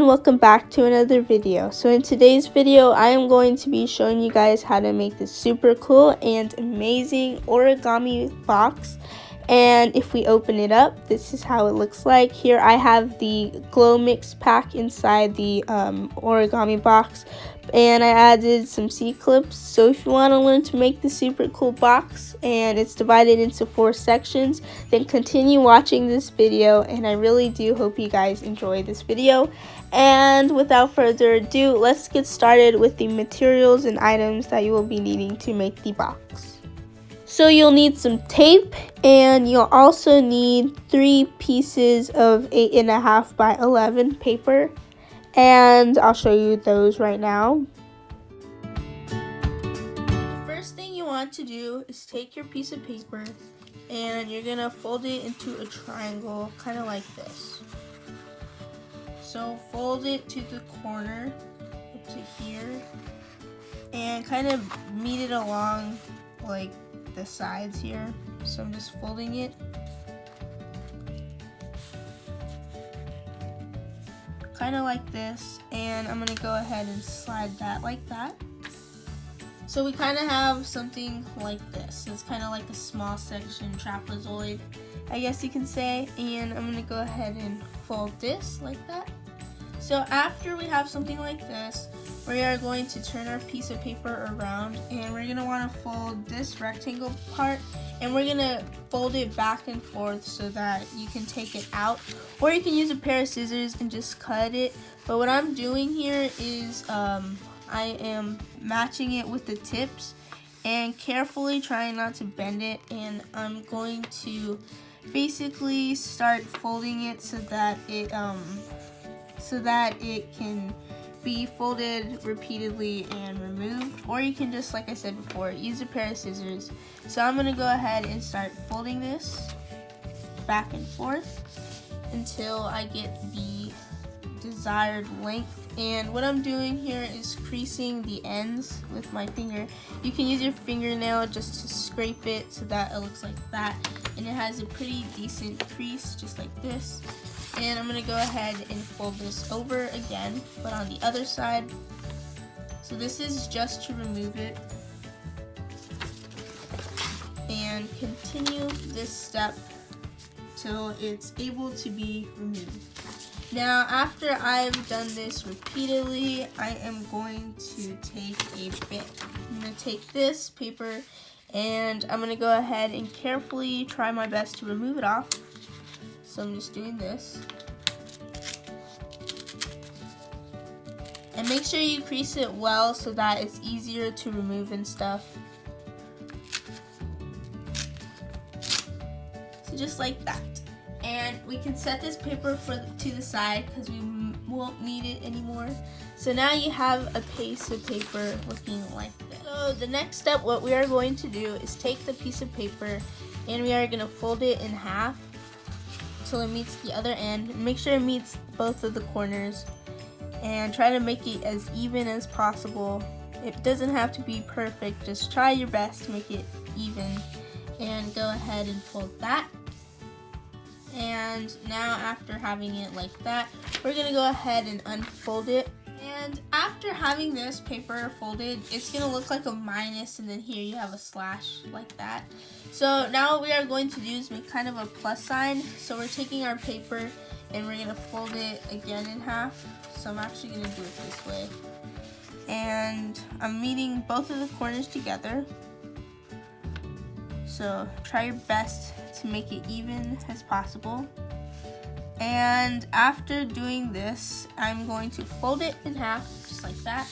welcome back to another video. So in today's video I am going to be showing you guys how to make this super cool and amazing origami box. And if we open it up, this is how it looks like. Here I have the glow mix pack inside the origami box, and I added some C-clips. So if you want to learn to make the super cool box, and it's divided into 4 sections, then continue watching this video, and I really do hope you guys enjoy this video. And without further ado, let's get started with the materials and items that you will be needing to make the box. So you'll need some tape, and you'll also need 3 pieces of 8.5 by 11 paper, and I'll show you those right now. The first thing you want to do is take your piece of paper and you're gonna fold it into a triangle, kind of like this. So fold it to the corner up to here and kind of meet it along like the sides here. So I'm just folding it. Kind of like this, and I'm gonna go ahead and slide that like that. So we kind of have something like this. It's kind of like a small section trapezoid, I guess you can say, and I'm gonna go ahead and fold this like that. So after we have something like this, we are going to turn our piece of paper around, and we're gonna want to fold this rectangle part, and we're gonna fold it back and forth so that you can take it out, or you can use a pair of scissors and just cut it. But what I'm doing here is I am matching it with the tips and carefully trying not to bend it, and I'm going to basically start folding it so that it can be folded repeatedly and removed, or you can just, like I said before, use a pair of scissors. So I'm gonna go ahead and start folding this back and forth until I get the desired length. And what I'm doing here is creasing the ends with my finger. You can use your fingernail just to scrape it so that it looks like that, and it has a pretty decent crease just like this. And I'm gonna go ahead and fold this over again, but on the other side. So this is just to remove it. And continue this step till it's able to be removed. Now, after I've done this repeatedly, I am going to take a bit. I'm gonna take this paper and I'm gonna go ahead and carefully try my best to remove it off. So I'm just doing this. And make sure you crease it well so that it's easier to remove and stuff. So just like that. And we can set this paper to the side because we won't need it anymore. So now you have a piece of paper looking like this. So the next step, what we are going to do is take the piece of paper and we are going to fold it in half until it meets the other end. Make sure it meets both of the corners and try to make it as even as possible. It doesn't have to be perfect, just try your best to make it even, and go ahead and fold that. And now after having it like that, we're gonna go ahead and unfold it. And after having this paper folded, it's gonna look like a minus, and then here you have a slash like that. So now what we are going to do is make kind of a plus sign. So we're taking our paper and we're gonna fold it again in half. So I'm actually gonna do it this way. And I'm meeting both of the corners together. So try your best to make it even as possible. And after doing this, I'm going to fold it in half, just like that,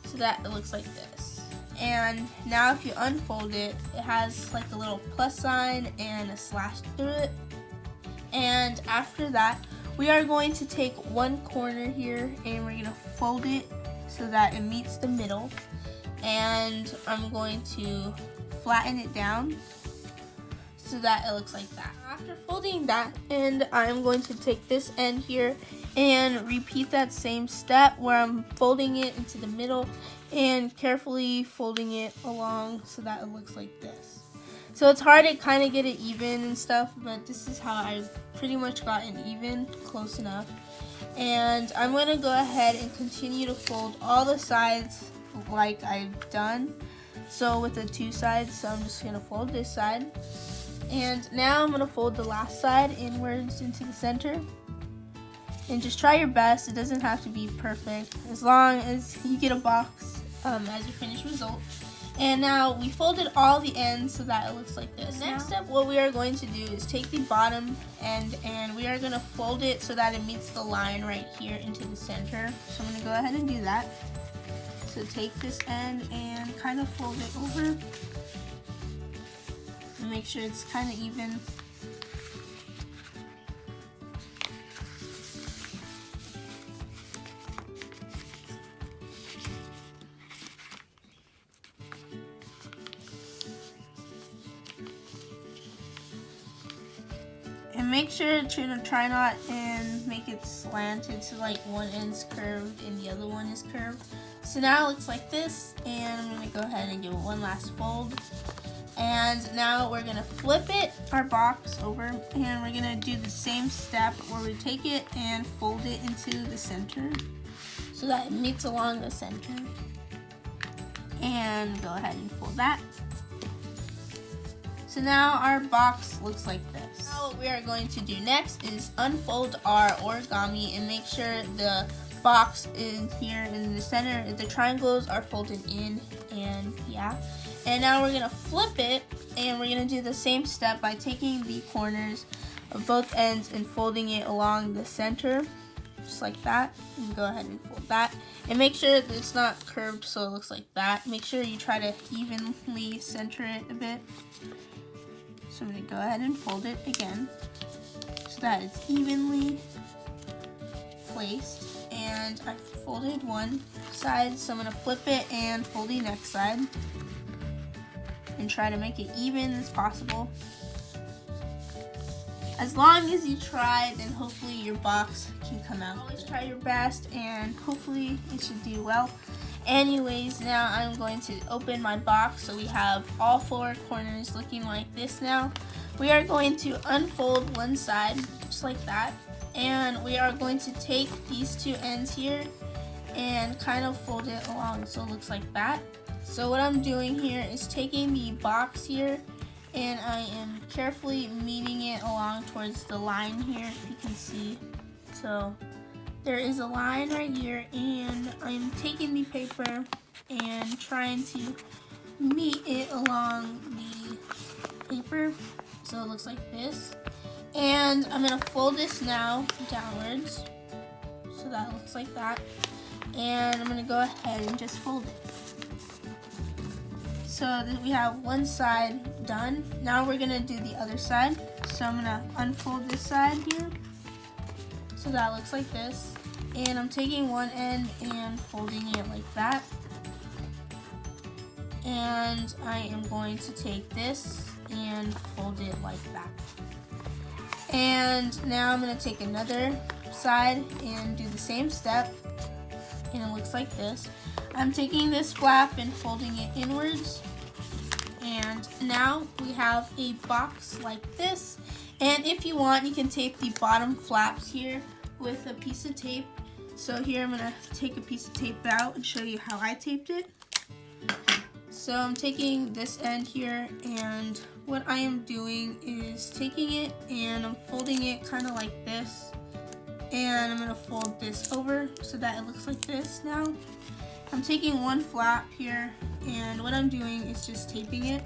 so that it looks like this. And now if you unfold it, it has like a little plus sign and a slash through it. And after that, we are going to take one corner here and we're gonna fold it so that it meets the middle. And I'm going to flatten it down so that it looks like that. After folding that, and I'm going to take this end here and repeat that same step where I'm folding it into the middle and carefully folding it along so that it looks like this. So it's hard to kind of get it even and stuff, but this is how I pretty much got it even, close enough. And I'm going to go ahead and continue to fold all the sides like I've done. So with the two sides, so I'm just going to fold this side. And now I'm going to fold the last side inwards into the center. And just try your best. It doesn't have to be perfect, as long as you get a box as your finished result. And now we folded all the ends so that it looks like this. Next step, what we are going to do is take the bottom end and we are going to fold it so that it meets the line right here into the center. So I'm going to go ahead and do that. So take this end and kind of fold it over and make sure it's kind of even. And make sure to try not and make it slanted so like one end's curved and the other one is curved. So now it looks like this, and I'm going to go ahead and give it one last fold. And now we're going to flip it, our box, over, and we're going to do the same step where we take it and fold it into the center so that it meets along the center. And go ahead and fold that. So now our box looks like this. Now what we are going to do next is unfold our origami and make sure the box in here in the center, the triangles are folded in, and yeah. And now we're gonna flip it, and we're gonna do the same step by taking the corners of both ends and folding it along the center, just like that. And go ahead and fold that, and make sure that it's not curved so it looks like that. Make sure you try to evenly center it a bit. So I'm gonna go ahead and fold it again so that it's evenly placed. And I folded one side, so I'm gonna flip it and fold the next side and try to make it even as possible. As long as you try, then hopefully your box can come out. Always try your best and hopefully it should do well. Anyways, now I'm going to open my box so we have all four corners looking like this now. We are going to unfold one side just like that, and we are going to take these two ends here and kind of fold it along so it looks like that. So what I'm doing here is taking the box here and I am carefully meeting it along towards the line here, if you can see. So there is a line right here, and I'm taking the paper and trying to meet it along the paper so it looks like this. And I'm going to fold this now downwards so that it looks like that. And I'm going to go ahead and just fold it. So that we have one side done. Now we're going to do the other side. So I'm going to unfold this side here so that it looks like this. And I'm taking one end and folding it like that. And I am going to take this and fold it like that. And now I'm going to take another side and do the same step, and it looks like this. I'm taking this flap and folding it inwards, and now we have a box like this. And if you want, you can tape the bottom flaps here with a piece of tape. So here I'm going to take a piece of tape out and show you how I taped it. So I'm taking this end here, and what I am doing is taking it and I'm folding it kind of like this, and I'm going to fold this over so that it looks like this now. I'm taking one flap here, and what I'm doing is just taping it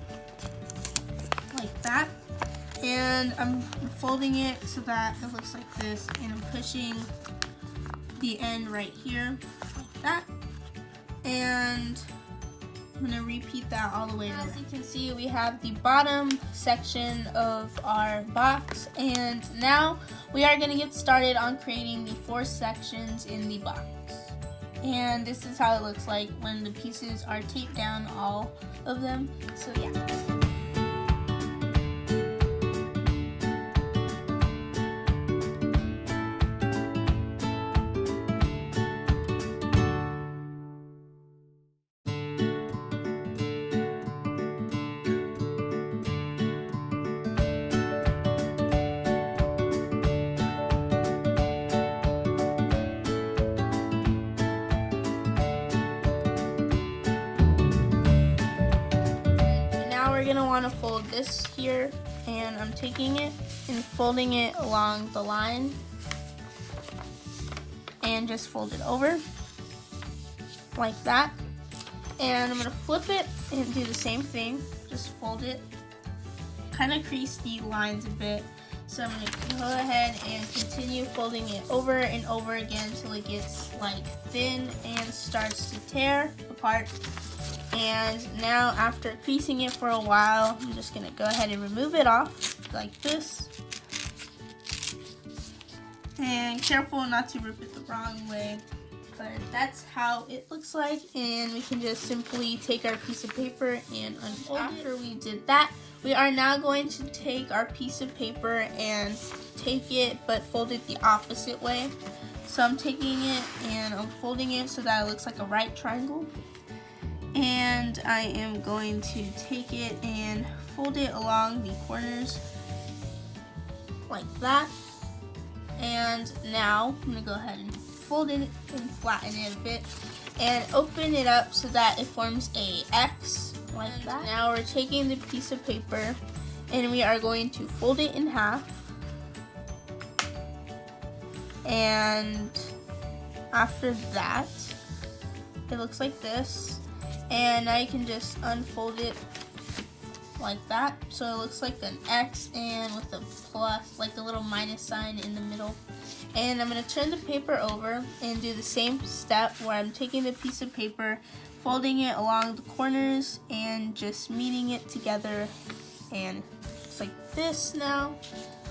like that, and I'm folding it so that it looks like this, and I'm pushing the end right here like that, and I'm going to repeat that all the way around. As you can see, we have the bottom section of our box, and now we are going to get started on creating the 4 sections in the box. And this is how it looks like when the pieces are taped down, all of them. So yeah. gonna want to fold this here, and I'm taking it and folding it along the line and just fold it over like that. And I'm gonna flip it and do the same thing, just fold it, kind of crease the lines a bit. So I'm gonna go ahead and continue folding it over and over again until it gets like thin and starts to tear apart. And now after creasing it for a while, I'm just gonna go ahead and remove it off like this. And careful not to rip it the wrong way, but that's how it looks like. And we can just simply take our piece of paper and unfold it. After we did that, we are now going to take our piece of paper and take it, but fold it the opposite way. So I'm taking it and I'm folding it so that it looks like a right triangle. And I am going to take it and fold it along the corners like that. And now I'm gonna go ahead and fold it and flatten it a bit and open it up so that it forms a X like that. Now we're taking the piece of paper and we are going to fold it in half, and after that it looks like this. And now you can just unfold it like that, so it looks like an X and with a plus, like a little minus sign in the middle. And I'm going to turn the paper over and do the same step where I'm taking the piece of paper, folding it along the corners and just meeting it together, and it's like this now.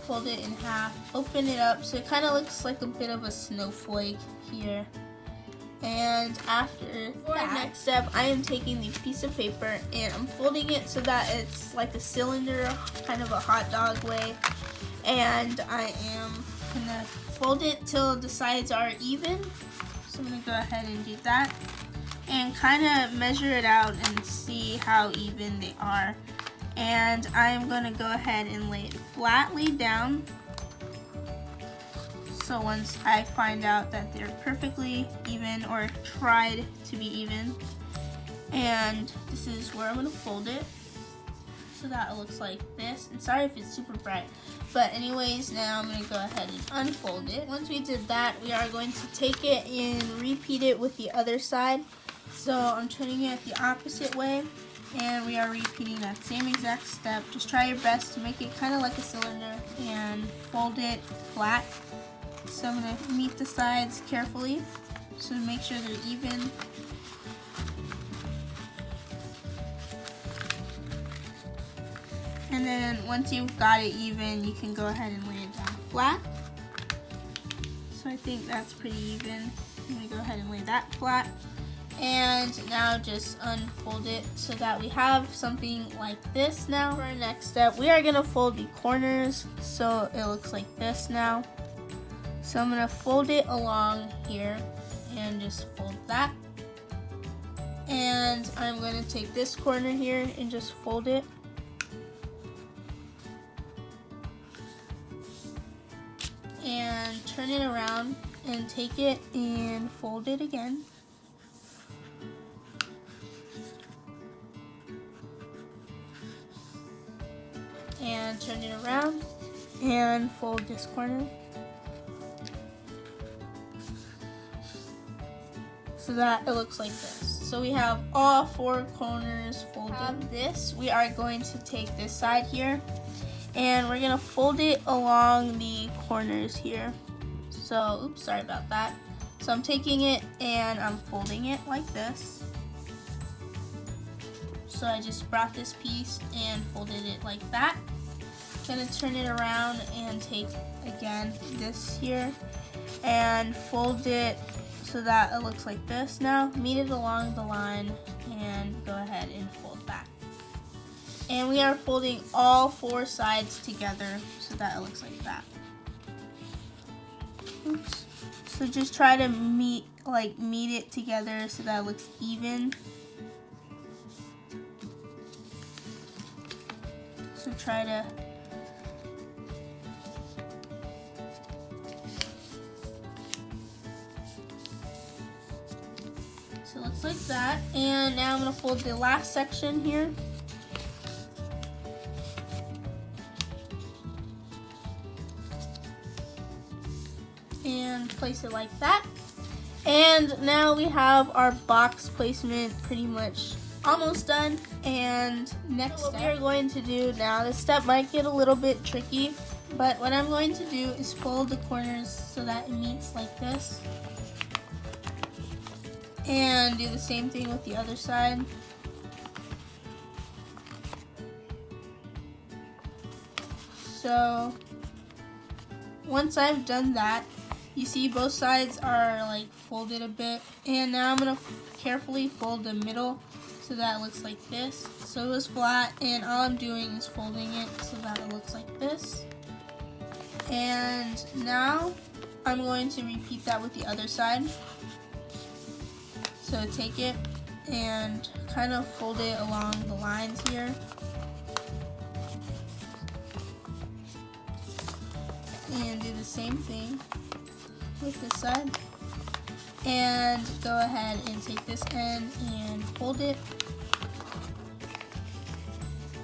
Fold it in half, open it up so it kind of looks like a bit of a snowflake here. And after that, next step, I am taking the piece of paper and I'm folding it so that it's like a cylinder, kind of a hot dog way. And I am gonna fold it till the sides are even. So I'm gonna go ahead and do that and kind of measure it out and see how even they are. And I'm gonna go ahead and lay it flatly down. So once I find out that they're perfectly even, or tried to be even, and this is where I'm going to fold it so that it looks like this. And sorry if it's super bright, but anyways, now I'm going to go ahead and unfold it. Once we did that, we are going to take it and repeat it with the other side. So I'm turning it the opposite way, and we are repeating that same exact step. Just try your best to make it kind of like a cylinder and fold it flat. So I'm going to meet the sides carefully so to make sure they're even. And then once you've got it even, you can go ahead and lay it down flat. So I think that's pretty even. I'm going to go ahead and lay that flat. And now just unfold it so that we have something like this. Now for our next step, we are going to fold the corners so it looks like this now. So I'm going to fold it along here and just fold that. And I'm going to take this corner here and just fold it. And turn it around and take it and fold it again. And turn it around and fold this corner. So that it looks like this. So we have all four corners folded. This, we are going to take this side here and we're gonna fold it along the corners here. So, oops, sorry about that. So I'm taking it and I'm folding it like this. So I just brought this piece and folded it like that. Gonna turn it around and take again this here and fold it so that it looks like this now. Meet it along the line and go ahead and fold that. And we are folding all four sides together so that it looks like that. Oops. So just try to meet it together so that it looks even. So try to So it looks like that. And now I'm going to fold the last section here. place it like that. And now we have our box placement pretty much almost done. And next what we are going to do now, this step might get a little bit tricky, but what I'm going to do is fold the corners so that it meets like this. And do the same thing with the other side. So once I've done that, you see both sides are like folded a bit, and now I'm gonna carefully fold the middle so that it looks like this. So it was flat, and all I'm doing is folding it so that it looks like this. And now I'm going to repeat that with the other side. So take it and kind of fold it along the lines here. And do the same thing with this side. And go ahead and take this end and fold it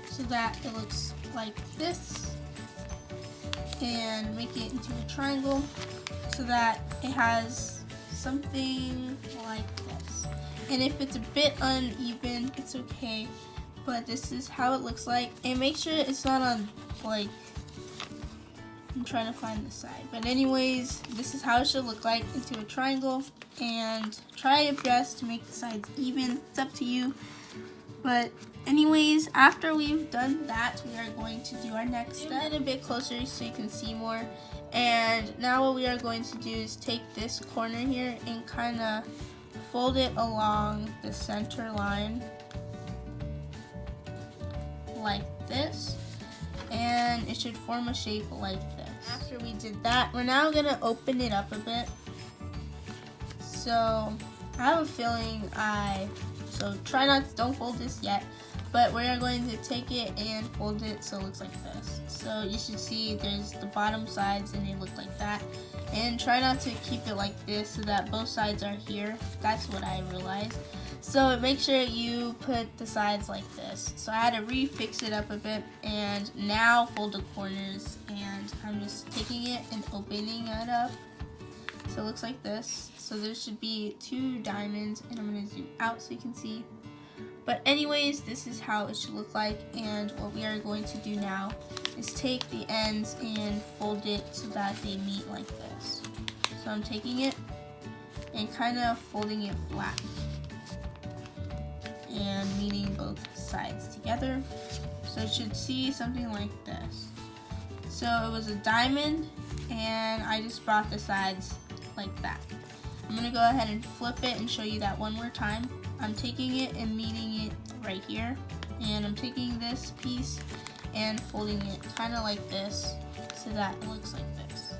so that it looks like this. And make it into a triangle so that it has something like this. And if it's a bit uneven, it's okay, but this is how it looks like. And make sure it's not on, like, I'm trying to find the side, but anyways, this is how it should look like, into a triangle. And try your best to make the sides even. It's up to you. But anyways, after we've done that, we are going to do our next step. Get a bit closer so you can see more. And now what we are going to do is take this corner here and kind of fold it along the center line like this, and it should form a shape like this. After we did that, we're now going to open it up a bit. So I have a feeling so try don't fold this yet, but we are going to take it and fold it so it looks like this. So you should see there's the bottom sides and they look like that. And try not to keep it like this so that both sides are here. That's what I realized. So make sure you put the sides like this. So I had to refix it up a bit, and now fold the corners, and I'm just taking it and opening it up so it looks like this. So there should be 2 diamonds, and I'm going to zoom out so you can see. But anyways, this is how it should look like, and what we are going to do now is take the ends and fold it so that they meet like this. So I'm taking it and kind of folding it flat and meeting both sides together. So it should see something like this. So it was a diamond, and I just brought the sides like that. I'm going to go ahead and flip it and show you that one more time. I'm taking it and meeting it right here, and I'm taking this piece and folding it kind of like this so that it looks like this.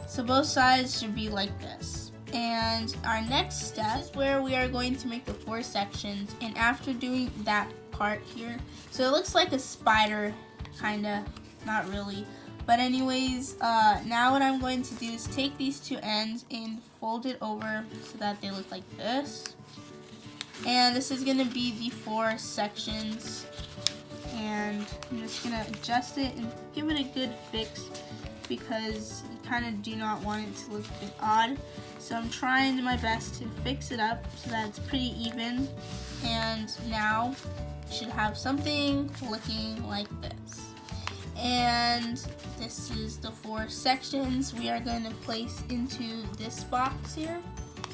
So both sides should be like this. And our next step is where we are going to make the 4 sections, and after doing that part here, so it looks like a spider, kinda, not really. But anyways, now what I'm going to do is take these 2 ends and fold it over so that they look like this. And this is going to be the 4 sections. And I'm just going to adjust it and give it a good fix because you kind of do not want it to look a bit odd. So I'm trying my best to fix it up so that it's pretty even. And now you should have something looking like this. And this is the 4 sections we are going to place into this box here.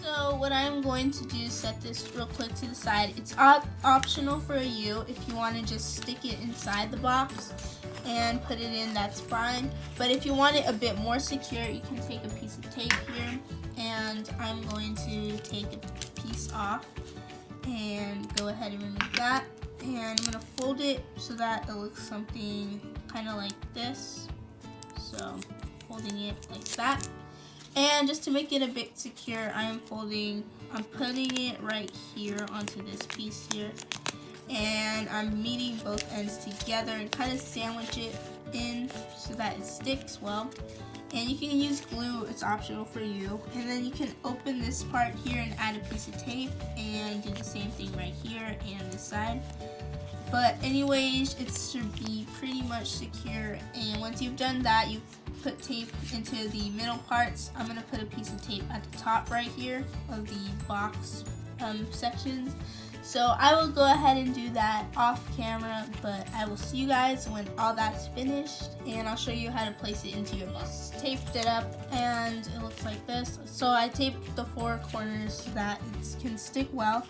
So what I'm going to do is set this real quick to the side. It's optional for you. If you want to just stick it inside the box and put it in, that's fine. But if you want it a bit more secure, you can take a piece of tape here, and I'm going to take a piece off and go ahead and remove that. And I'm going to fold it so that it looks something kind of like this. So folding it like that. And just to make it a bit secure, I'm putting it right here onto this piece here. And I'm meeting both ends together and kind of sandwich it in so that it sticks well. And you can use glue, it's optional for you. And then you can open this part here and add a piece of tape and do the same thing right here and this side. But anyways, it should be pretty much secure. And once you've done that, you put tape into the middle parts, I'm going to put a piece of tape at the top right here of the box sections. So I will go ahead and do that off camera, but I will see you guys when all that's finished, and I'll show you how to place it into your box. Taped it up and it looks like this. So I taped the 4 corners so that it can stick well.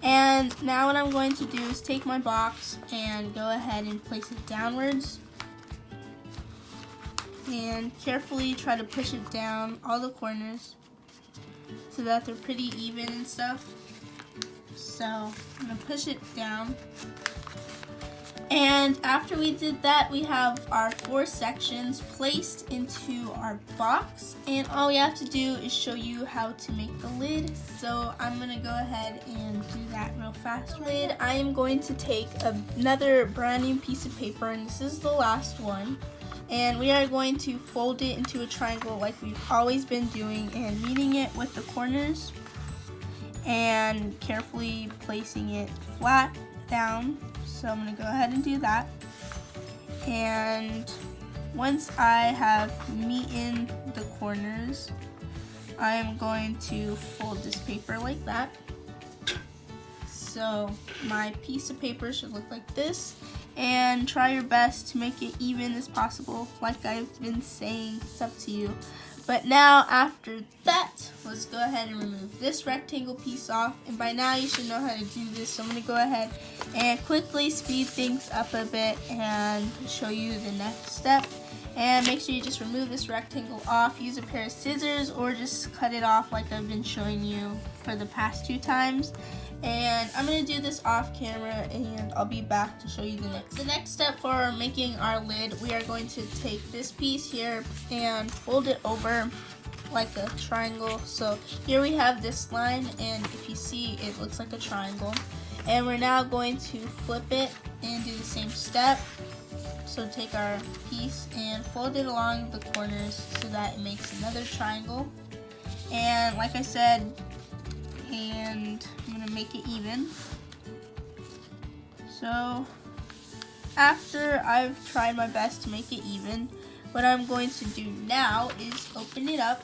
And now what I'm going to do is take my box and go ahead and place it downwards. And carefully try to push it down all the corners so that they're pretty even and stuff. So I'm going to push it down. And after we did that, we have our 4 sections placed into our box. And all we have to do is show you how to make the lid. So I'm going to go ahead and do that real fast. Lid, I am going to take another brand new piece of paper, and this is the last one. And we are going to fold it into a triangle like we've always been doing, and meeting it with the corners and carefully placing it flat down. So I'm going to go ahead and do that. And once I have meeting the corners, I am going to fold this paper like that. So my piece of paper should look like this. And try your best to make it even as possible, like I've been saying. It's up to you. But now after that, let's go ahead and remove this rectangle piece off. And by now you should know how to do this, so I'm going to go ahead and quickly speed things up a bit and show you the next step. And make sure you just remove this rectangle off, use a pair of scissors, or just cut it off like I've been showing you for the past 2 times. And I'm going to do this off camera, and I'll be back to show you the next. The next step for making our lid, we are going to take this piece here and fold it over like a triangle. So here we have this line, and if you see, it looks like a triangle. And we're now going to flip it and do the same step. So take our piece and fold it along the corners so that it makes another triangle. And like I said, and I'm going to make it even. So after I've tried my best to make it even, what I'm going to do now is open it up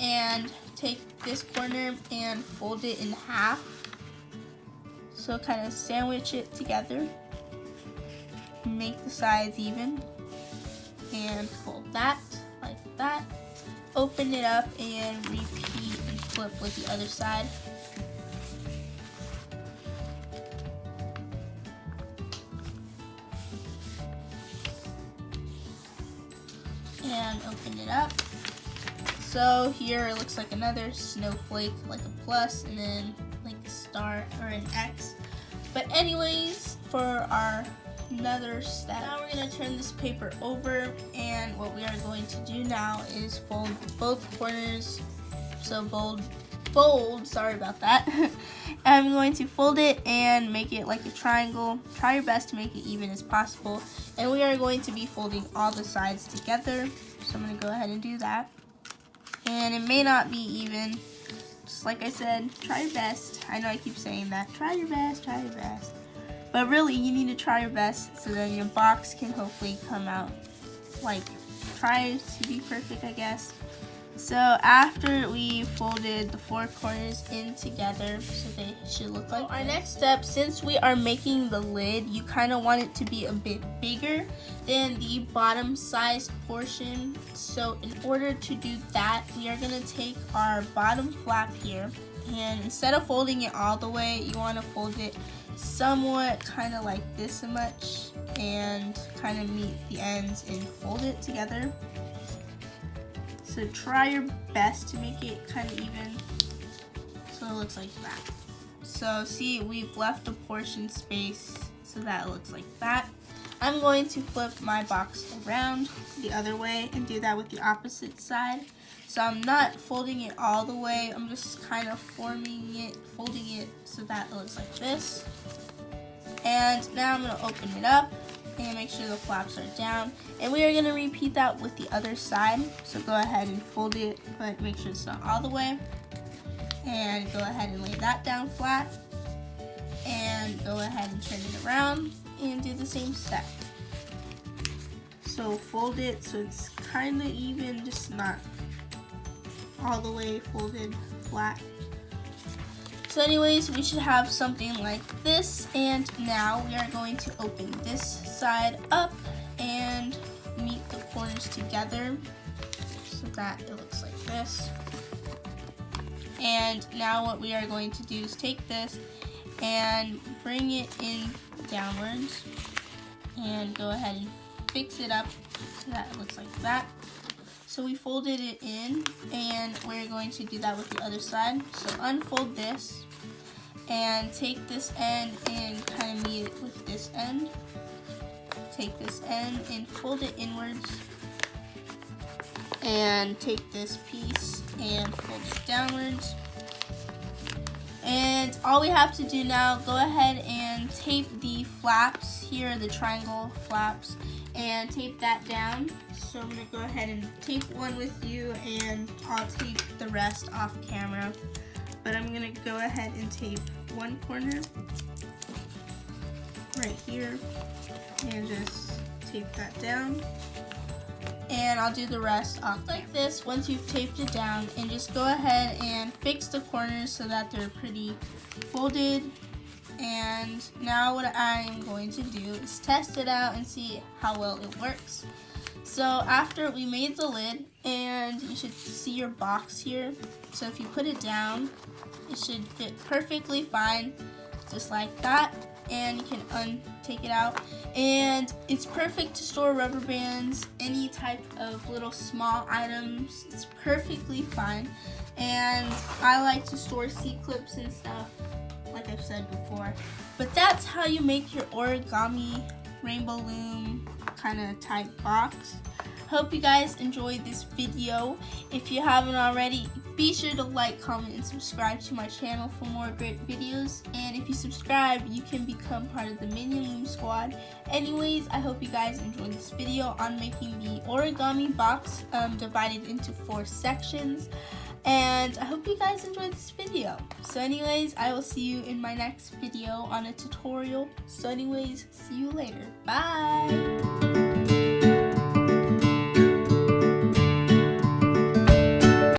and take this corner and fold it in half. So kind of sandwich it together, make the sides even, and fold that like that. Open it up and repeat and flip with the other side. And open it up. So here it looks like another snowflake, like a plus, and then like a star or an X. But anyways, for our another step, now we're going to turn this paper over, and what we are going to do now is fold both corners. So fold, sorry about that. I'm going to fold it and make it like a triangle. Try your best to make it even as possible, and we are going to be folding all the sides together. So I'm going to go ahead and do that. And it may not be even, just like I said, try your best. I know I keep saying that, try your best, try your best. But really, you need to try your best so that your box can hopefully come out, like, try to be perfect, I guess. So after we folded the 4 corners in together, so they should look like our next step, since we are making the lid, you kind of want it to be a bit bigger than the bottom size portion. So in order to do that, we are going to take our bottom flap here, and instead of folding it all the way, you want to fold it somewhat kind of like this much, and kind of meet the ends and fold it together. So try your best to make it kind of even, so it looks like that. So see, we've left a portion space, so that looks like that. I'm going to flip my box around the other way and do that with the opposite side. So I'm not folding it all the way, I'm just kind of folding it so that it looks like this. And now I'm going to open it up and make sure the flaps are down. And we are going to repeat that with the other side. So go ahead and fold it, but make sure it's not all the way. And go ahead and lay that down flat. And go ahead and turn it around and do the same step. So fold it so it's kind of even, just not all the way folded flat. So anyways, we should have something like this, and now we are going to open this side up and meet the corners together so that it looks like this. And now what we are going to do is take this and bring it in downwards and go ahead and fix it up so that it looks like that. So we folded it in, and we're going to do that with the other side. So unfold this and take this end and kind of meet it with this end. Take this end and fold it inwards, and take this piece and fold it downwards. And all we have to do now, go ahead and tape the flaps here, the triangle flaps, and tape that down. So I'm going to go ahead and tape one with you, and I'll tape the rest off camera. But I'm going to go ahead and tape one corner right here and just tape that down. And I'll do the rest off like this once you've taped it down, and just go ahead and fix the corners so that they're pretty folded. And now what I'm going to do is test it out and see how well it works. So after we made the lid, and you should see your box here, so if you put it down, it should fit perfectly fine, just like that. And you can take it out, and it's perfect to store rubber bands, any type of little small items. It's perfectly fine. And I like to store C-clips and stuff, like I've said before. But that's how you make your origami rainbow loom kind of type box. Hope you guys enjoyed this video. If you haven't already, be sure to like, comment, and subscribe to my channel for more great videos. And if you subscribe, you can become part of the Minion Loom squad. Anyways, I hope you guys enjoyed this video on making the origami box divided into 4 sections. And I hope you guys enjoyed this video. So anyways, I will see you in my next video on a tutorial. So anyways, see you later. Bye!